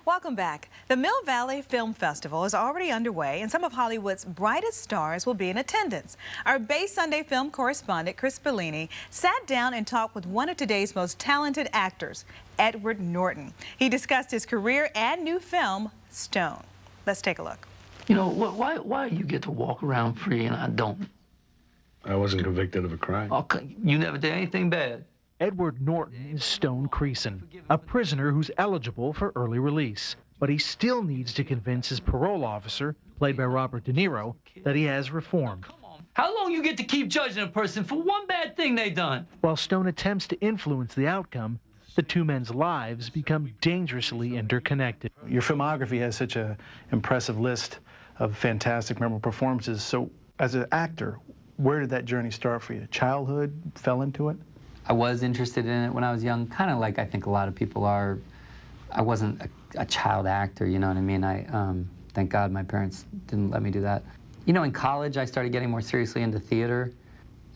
Welcome back. The Mill Valley Film Festival is already underway, and some of Hollywood's brightest stars will be in attendance. Our Bay Sunday film correspondent, Chris Bollini, sat down and talked with one of today's most talented actors, Edward Norton. He discussed his career and new film, Stone. Let's take a look. You know, why you get to walk around free and I don't? I wasn't convicted of a crime. Oh, you never did anything bad. Edward Norton is Stone Creason, a prisoner who's eligible for early release. But he still needs to convince his parole officer, played by Robert DeNiro, that he has reformed. How long you get to keep judging a person for one bad thing they done? While Stone attempts to influence the outcome, the two men's lives become dangerously interconnected. Your filmography has such an impressive list of fantastic, memorable performances. So, as an actor, where did that journey start for you? Childhood, fell into it? I was interested in it when I was young, kind of like I think a lot of people are. I wasn't a child actor, you know what I mean? Thank God my parents didn't let me do that. You know, in college, I started getting more seriously into theater.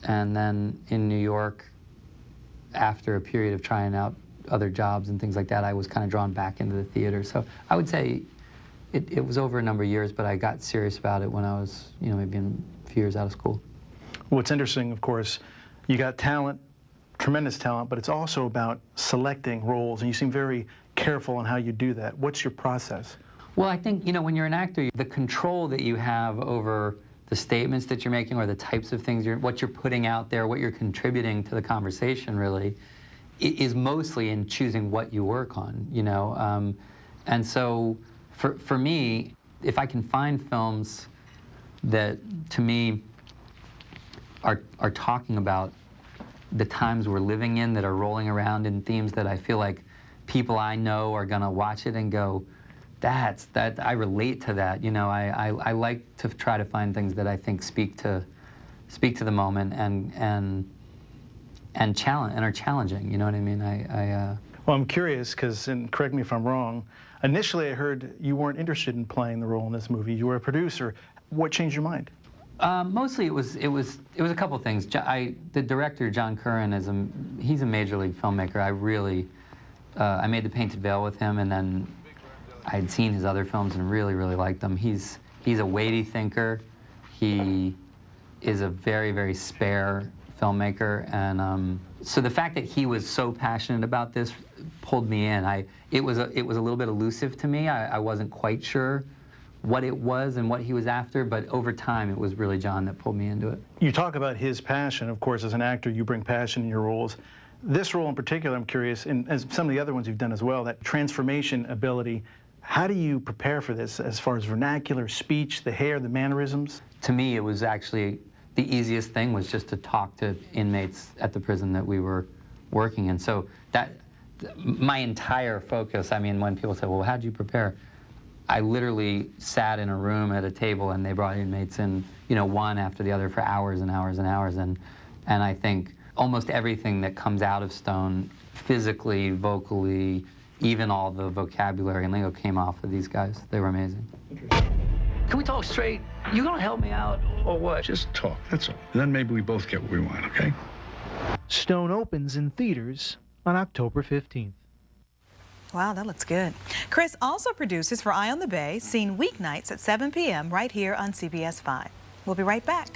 And then in New York, after a period of trying out other jobs and things like that, I was kind of drawn back into the theater. So I would say it was over a number of years, but I got serious about it when I was, you know, maybe a few years out of school. What's interesting, of course, you got talent, tremendous talent, but it's also about selecting roles, and you seem very careful on how you do that. What's your process? Well, I think, you know, when you're an actor, the control that you have over the statements that you're making or the types of things what you're putting out there, what you're contributing to the conversation, really, is mostly in choosing what you work on, you know. And so, for me, if I can find films that, to me, are talking about the times we're living in, that are rolling around in themes that I feel like people I know are gonna watch it and go, I relate to that. You know, I like to try to find things that I think speak to the moment and are challenging. You know what I mean? Well, I'm curious because, and correct me if I'm wrong, initially I heard you weren't interested in playing the role in this movie. You were a producer. What changed your mind? Mostly it was a couple things. The director, John Curran, he's a major league filmmaker. I made The Painted Veil with him, and then I had seen his other films and really liked them. He's a weighty thinker. He is a very spare filmmaker, and so the fact that he was so passionate about this pulled me in. It was a little bit elusive to me. I wasn't quite sure what it was and what he was after, but over time it was really John that pulled me into it. You talk about his passion. Of course, as an actor, you bring passion in your roles. This role in particular, I'm curious, and as some of the other ones you've done as well, that transformation ability, how do you prepare for this as far as vernacular, speech, the hair, the mannerisms? To me, it was actually the easiest thing was just to talk to inmates at the prison that we were working in. So my entire focus, I mean, when people say, well, how'd you prepare? I literally sat in a room at a table and they brought inmates in, you know, one after the other for hours and hours and hours. And I think almost everything that comes out of Stone, physically, vocally, even all the vocabulary and lingo came off of these guys. They were amazing. Can we talk straight? You gonna help me out or what? Just talk, that's all. And then maybe we both get what we want, okay? Stone opens in theaters on October 15th. Wow, that looks good. Chris also produces for Eye on the Bay, seen weeknights at 7 p.m. right here on CBS 5. We'll be right back.